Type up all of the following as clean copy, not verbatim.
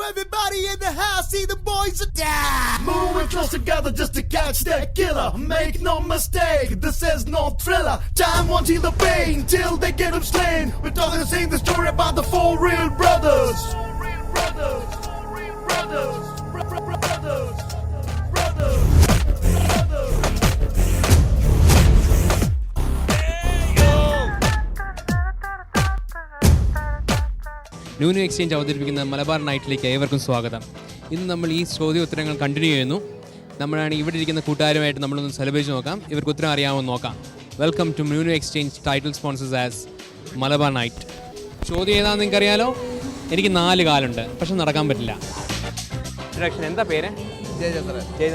everybody in the house, see the boys are down. Moving close together just to catch that killer. Make no mistake, this is no thriller. Time won't heal the pain till they get him slain. We're talking and saying the story about the four real brothers. Brothers, brothers, brothers, brothers. ന്യൂനു exchange അവതരിപ്പിക്കുന്ന മലബാർ നൈറ്റിലേക്ക് ഏവർക്കും സ്വാഗതം. ഇന്ന് നമ്മൾ ഈ ചോദ്യോത്തരങ്ങൾ continue ചെയ്യുന്നു. നമ്മളാണ് ഇവിടെ ഇരിക്കുന്ന കൂട്ടുകാരുമായിട്ട് നമ്മളൊന്ന് സെലിബ്രേറ്റ് നോക്കാം. ഇവർക്ക് ഉത്തരം അറിയാമെന്ന് നോക്കാം. വെൽക്കം ടു ന്യൂനു exchange title sponsors as Malabar night. ചോദ്യം ഏതാണെന്ന് നിങ്ങൾക്ക് അറിയാലോ. എനിക്ക് 4 കാലുണ്ട്, പക്ഷെ നടക്കാൻ പറ്റില്ല. ഇൻട്രൊഡക്ഷൻ. എന്താ പേര്?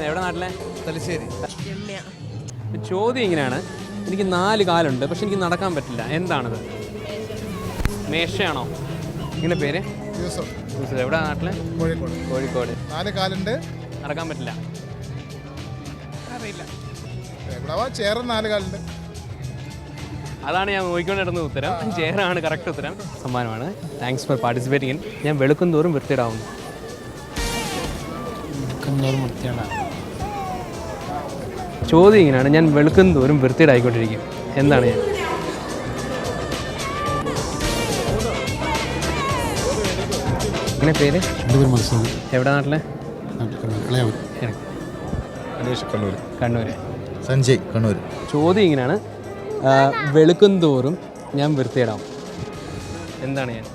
എവിടെ നാട്ടിലെ? തലശ്ശേരി. ചോദ്യം ഇങ്ങനെയാണ്, എനിക്ക് 4 കാലുണ്ട്, പക്ഷെ എനിക്ക് നടക്കാൻ പറ്റില്ല. എന്താണത്? മേശയാണോ? ഇങ്ങനെ പേര്? യൂസഫ്. എവിടെ നാട്ടില്? കോഴിക്കോട്. 4 കാലുണ്ട്, നടക്കാൻ പറ്റില്ല. അറിയില്ല. ചേർന്ന് 4 കാലുണ്ട്. അതാണ് ഞാൻ നോക്കിക്കൊണ്ടിരുന്ന ഉത്തരം. ചേരാണ് കറക്റ്റ് ഉത്തരം. സമ്മാനമാണ്. Thanks for participating. ഞാൻ വെളുക്കും തോറും വൃത്തിയിടാവുന്നു. ചോദ്യം ഇങ്ങനെയാണ്, ഞാൻ വെളുക്കും തോറും വൃത്തിയിടായിക്കൊണ്ടിരിക്കും. എന്താണ് ഞാൻ? ഇങ്ങനെ പേര്? എവിടെ നാട്ടിലെ? കണ്ണൂർ. സഞ്ജയ്, കണ്ണൂർ. ചോദ്യം ഇങ്ങനെയാണ്, വെളുക്കും തോറും ഞാൻ വൃത്തിയിടാം. എന്താണ് ഞാൻ?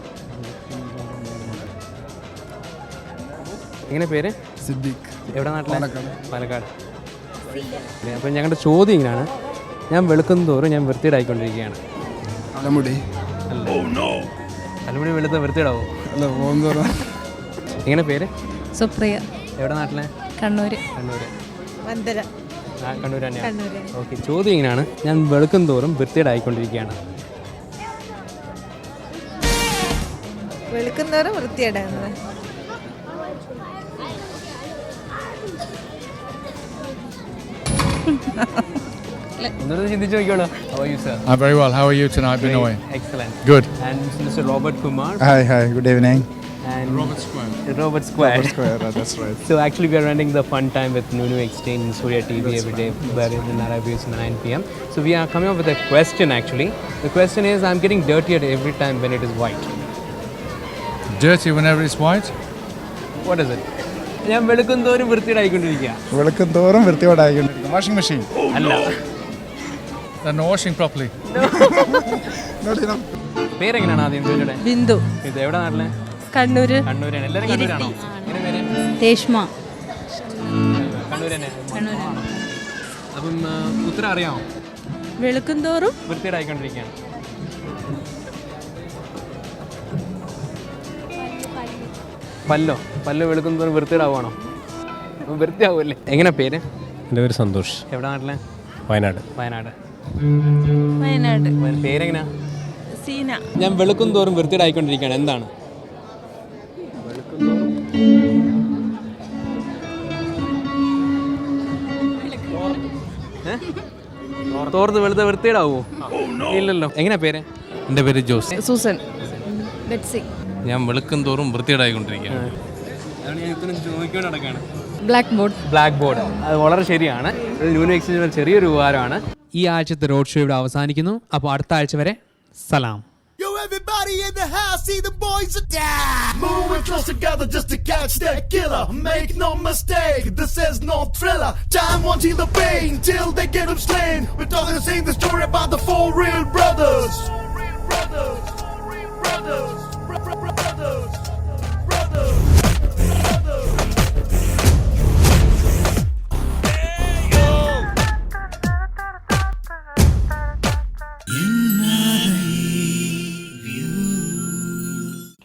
ഇങ്ങനെ പേര്? സിദ്ദീഖ്. എവിടെ നാട്ടിലെ? പാലക്കാട്. അപ്പം ഞങ്ങളുടെ ചോദ്യം ഇങ്ങനെയാണ്, ഞാൻ വെളുക്കും തോറും ഞാൻ വൃത്തിയിടായിക്കൊണ്ടിരിക്കുകയാണ്. തലമുടി. തലമുടി വെളുത്ത വൃത്തിയിടാവോ? എങ്ങനെ പേര്? സുപ്രിയ. എവിടെ നാട്ടിലെ? കണ്ണൂർ. കണ്ണൂർ തന്നെയാണ്. ഓക്കെ. ചോദ്യം ഇങ്ങനെയാണ്, ഞാൻ വെളുക്കും തോറും വൃത്തിയിടായിക്കൊണ്ടിരിക്കുകയാണ്. വെളുക്കുന്നവരും വൃത്തിയിടാവുന്നത്. ചിന്തിച്ചു നോക്കിയോളൂ. I'm very well. How are you tonight, Binoy? Excellent. Good. And Mr. Robert Kumar. Hi. Good evening. And Robert Square. That's right. So actually we are running the fun time with Nunu Exchange in Surya TV every day, where in Arabians 9 p.m. So we are coming up with a question actually. The question is, I'm getting dirtier every time when it is white. Dirty whenever it's white? What is it? ഞാൻ വെളുക്കും തോറും വൃത്തിയിടായിക്കൊണ്ടിരിക്കുക. വെളുക്കും തോറും വൃത്തിയോടായിക്കൊണ്ടിരിക്കും. Washing machine? അല്ല. Then washing properly. പേരെങ്ങനെയാണ് ആദ്യം ചോദിച്ചോട്ടെ? ബിന്ദു. ഇത് എവിടെ നാട്ടിലെ? കണ്ണൂർ. കണ്ണൂരാണ്. എല്ലാവരും കണ്ണൂരാണോ? എങ്ങനെ പേര്? രേഷ്മ. കണ്ണൂർ തന്നെ. അപ്പം ഉത്തരം അറിയാമോ? വെളുക്കും തോറും വൃത്തിയിടായിക്കൊണ്ടിരിക്കുകയാണ്. പല്ല് വെളുക്കും തോറും വൃത്തിയിടാവുകയാണോ? വൃത്തിയാവുമല്ലേ? എങ്ങനെ പേര്? എൻ്റെ പേര് സന്തോഷ്. എവിടെ നാട്ടിലെ? വയനാട്. പേരെങ്ങനെയാ? സീന. ഞാൻ വെളുക്കും തോറും വൃത്തിയിടായിക്കൊണ്ടിരിക്കുകയാണ്. എന്താണ്? തോർത്ത് വെളുത്ത വൃത്തിയിടാവോ? ഇല്ലല്ലോ. എങ്ങനെ പേര്? എൻ്റെ പേര് ജോസ്. സൂസൻ. ബെറ്റ്സി. ഞാൻ വെളുക്കും തോറും വൃത്തിയിടായിക്കൊണ്ടിരിക്കുകയാണ്. Black board. അത് വളരെ ശരിയാണ്. ന്യൂനു എക്സ്ചേഞ്ച് ചെറിയൊരു ഉപകാരമാണ്. ഈ ആഴ്ചത്തെ റോഡ് ഷോ ഇവിടെ അവസാനിക്കുന്നു. അപ്പോൾ അടുത്ത ആഴ്ച വരെ സലാം. Yo, everybody in the house, see the boys are down. Moving close together just to catch that killer. Make no mistake, this is no thriller. Time won't heal the pain till they get him slain. We're talking and saying the story about the four real brothers. Brothers, brothers, brothers.